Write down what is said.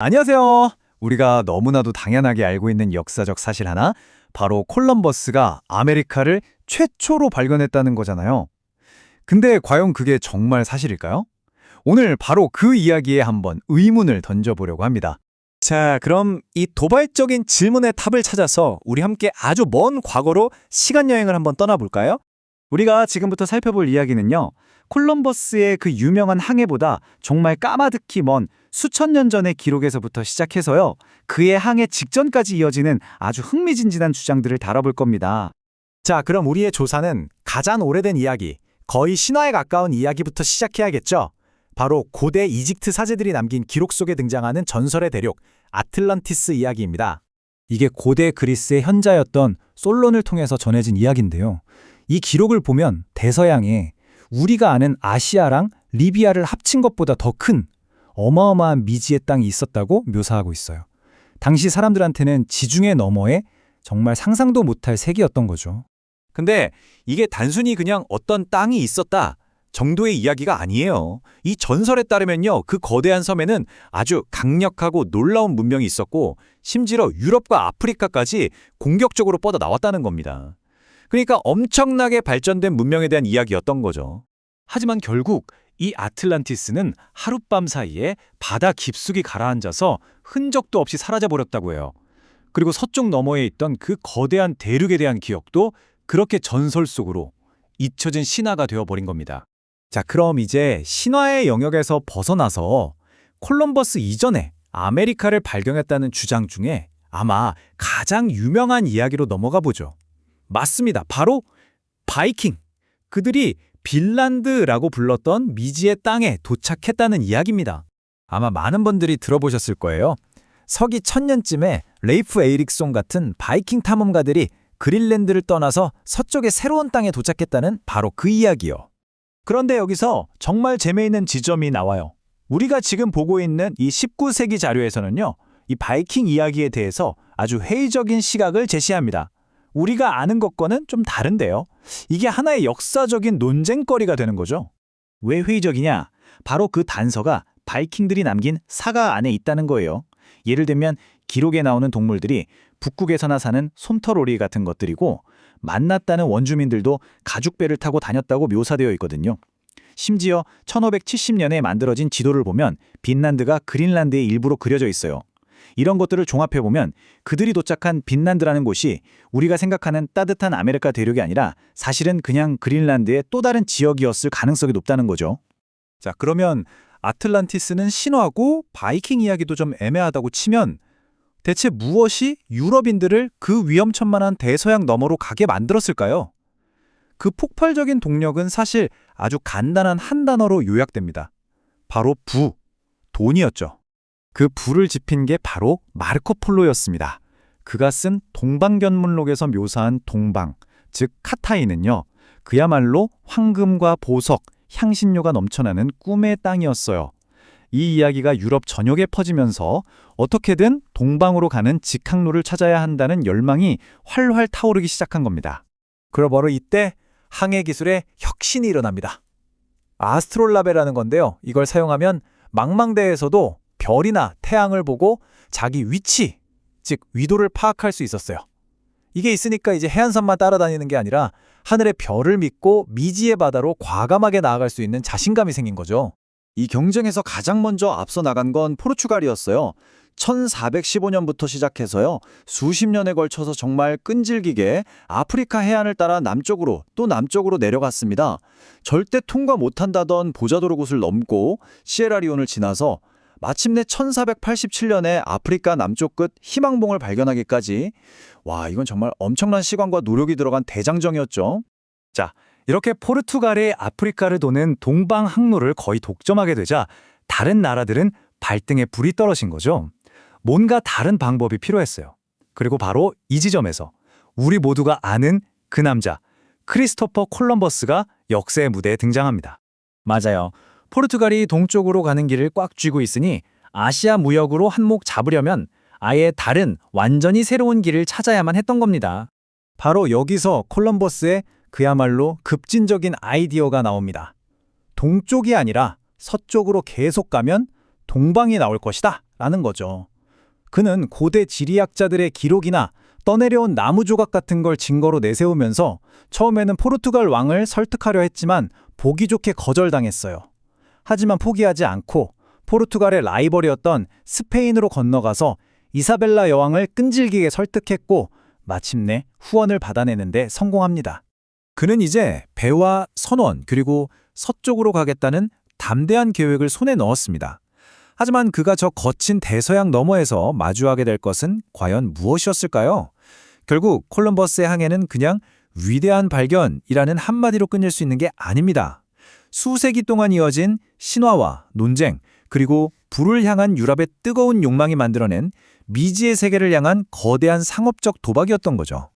안녕하세요. 우리가 너무나도 당연하게 알고 있는 역사적 사실 하나, 바로 콜럼버스가 아메리카를 최초로 발견했다는 거잖아요. 근데 과연 그게 정말 사실일까요? 오늘 바로 그 이야기에 한번 의문을 던져보려고 합니다. 자, 그럼 이 도발적인 질문의 답을 찾아서 우리 함께 아주 먼 과거로 시간 여행을 한번 떠나볼까요? 우리가 지금부터 살펴볼 이야기는요, 콜럼버스의 그 유명한 항해보다 정말 까마득히 먼 수천 년 전의 기록에서부터 시작해서요, 그의 항해 직전까지 이어지는 아주 흥미진진한 주장들을 다뤄볼 겁니다. 자, 그럼 우리의 조사는 가장 오래된 이야기, 거의 신화에 가까운 이야기부터 시작해야겠죠? 바로 고대 이집트 사제들이 남긴 기록 속에 등장하는 전설의 대륙, 아틀란티스 이야기입니다. 이게 고대 그리스의 현자였던 솔론을 통해서 전해진 이야기인데요. 이 기록을 보면 대서양에 우리가 아는 아시아랑 리비아를 합친 것보다 더 큰 어마어마한 미지의 땅이 있었다고 묘사하고 있어요. 당시 사람들한테는 지중해 너머에 정말 상상도 못할 세계였던 거죠. 근데 이게 단순히 그냥 어떤 땅이 있었다 정도의 이야기가 아니에요. 이 전설에 따르면요, 그 거대한 섬에는 아주 강력하고 놀라운 문명이 있었고 심지어 유럽과 아프리카까지 공격적으로 뻗어 나왔다는 겁니다. 그러니까 엄청나게 발전된 문명에 대한 이야기였던 거죠. 하지만 결국 이 아틀란티스는 하룻밤 사이에 바다 깊숙이 가라앉아서 흔적도 없이 사라져버렸다고 해요. 그리고 서쪽 너머에 있던 그 거대한 대륙에 대한 기억도 그렇게 전설 속으로 잊혀진 신화가 되어버린 겁니다. 자, 그럼 이제 신화의 영역에서 벗어나서 콜럼버스 이전에 아메리카를 발견했다는 주장 중에 아마 가장 유명한 이야기로 넘어가 보죠. 맞습니다. 바로 바이킹. 그들이 빈란드라고 불렀던 미지의 땅에 도착했다는 이야기입니다. 아마 많은 분들이 들어보셨을 거예요. 서기 1000년쯤에 레이프 에이릭송 같은 바이킹 탐험가들이 그린란드를 떠나서 서쪽의 새로운 땅에 도착했다는 바로 그 이야기요. 그런데 여기서 정말 재미있는 지점이 나와요. 우리가 지금 보고 있는 이 19세기 자료에서는요, 이 바이킹 이야기에 대해서 아주 회의적인 시각을 제시합니다. 우리가 아는 것과는 좀 다른데요. 이게 하나의 역사적인 논쟁거리가 되는 거죠. 왜 회의적이냐? 바로 그 단서가 바이킹들이 남긴 사가 안에 있다는 거예요. 예를 들면 기록에 나오는 동물들이 북극에서나 사는 솜털오리 같은 것들이고, 만났다는 원주민들도 가죽배를 타고 다녔다고 묘사되어 있거든요. 심지어 1570년에 만들어진 지도를 보면 빈란드가 그린란드의 일부로 그려져 있어요. 이런 것들을 종합해보면 그들이 도착한 빈란드라는 곳이 우리가 생각하는 따뜻한 아메리카 대륙이 아니라 사실은 그냥 그린란드의 또 다른 지역이었을 가능성이 높다는 거죠. 자, 그러면 아틀란티스는 신화고 바이킹 이야기도 좀 애매하다고 치면 대체 무엇이 유럽인들을 그 위험천만한 대서양 너머로 가게 만들었을까요? 그 폭발적인 동력은 사실 아주 간단한 한 단어로 요약됩니다. 바로 돈이었죠. 그 부를 지핀 게 바로 마르코 폴로였습니다. 그가 쓴 동방견문록에서 묘사한 동방, 즉 카타이는요, 그야말로 황금과 보석, 향신료가 넘쳐나는 꿈의 땅이었어요. 이 이야기가 유럽 전역에 퍼지면서 어떻게든 동방으로 가는 직항로를 찾아야 한다는 열망이 활활 타오르기 시작한 겁니다. 그럼 바로 이때 항해 기술에 혁신이 일어납니다. 아스트롤라베라는 건데요. 이걸 사용하면 망망대해에서도 별이나 태양을 보고 자기 위치, 즉 위도를 파악할 수 있었어요. 이게 있으니까 이제 해안선만 따라다니는 게 아니라 하늘의 별을 믿고 미지의 바다로 과감하게 나아갈 수 있는 자신감이 생긴 거죠. 이 경쟁에서 가장 먼저 앞서 나간 건 포르투갈이었어요. 1415년부터 시작해서요, 수십 년에 걸쳐서 정말 끈질기게 아프리카 해안을 따라 남쪽으로 또 남쪽으로 내려갔습니다. 절대 통과 못한다던 보자도르 굿을 넘고 시에라리온을 지나서 마침내 1487년에 아프리카 남쪽 끝 희망봉을 발견하기까지, 와, 이건 정말 엄청난 시간과 노력이 들어간 대장정이었죠. 자, 이렇게 포르투갈이 아프리카를 도는 동방 항로를 거의 독점하게 되자 다른 나라들은 발등에 불이 떨어진 거죠. 뭔가 다른 방법이 필요했어요. 그리고 바로 이 지점에서 우리 모두가 아는 그 남자, 크리스토퍼 콜럼버스가 역사의 무대에 등장합니다. 맞아요. 포르투갈이 동쪽으로 가는 길을 꽉 쥐고 있으니 아시아 무역으로 한몫 잡으려면 아예 다른 완전히 새로운 길을 찾아야만 했던 겁니다. 바로 여기서 콜럼버스의 그야말로 급진적인 아이디어가 나옵니다. 동쪽이 아니라 서쪽으로 계속 가면 동방이 나올 것이다 라는 거죠. 그는 고대 지리학자들의 기록이나 떠내려온 나무 조각 같은 걸 증거로 내세우면서 처음에는 포르투갈 왕을 설득하려 했지만 보기 좋게 거절당했어요. 하지만 포기하지 않고 포르투갈의 라이벌이었던 스페인으로 건너가서 이사벨라 여왕을 끈질기게 설득했고 마침내 후원을 받아내는데 성공합니다. 그는 이제 배와 선원 그리고 서쪽으로 가겠다는 담대한 계획을 손에 넣었습니다. 하지만 그가 저 거친 대서양 너머에서 마주하게 될 것은 과연 무엇이었을까요? 결국 콜럼버스의 항해는 그냥 위대한 발견이라는 한마디로 끝낼 수 있는 게 아닙니다. 수세기 동안 이어진 신화와 논쟁, 그리고 불을 향한 유럽의 뜨거운 욕망이 만들어낸 미지의 세계를 향한 거대한 상업적 도박이었던 거죠.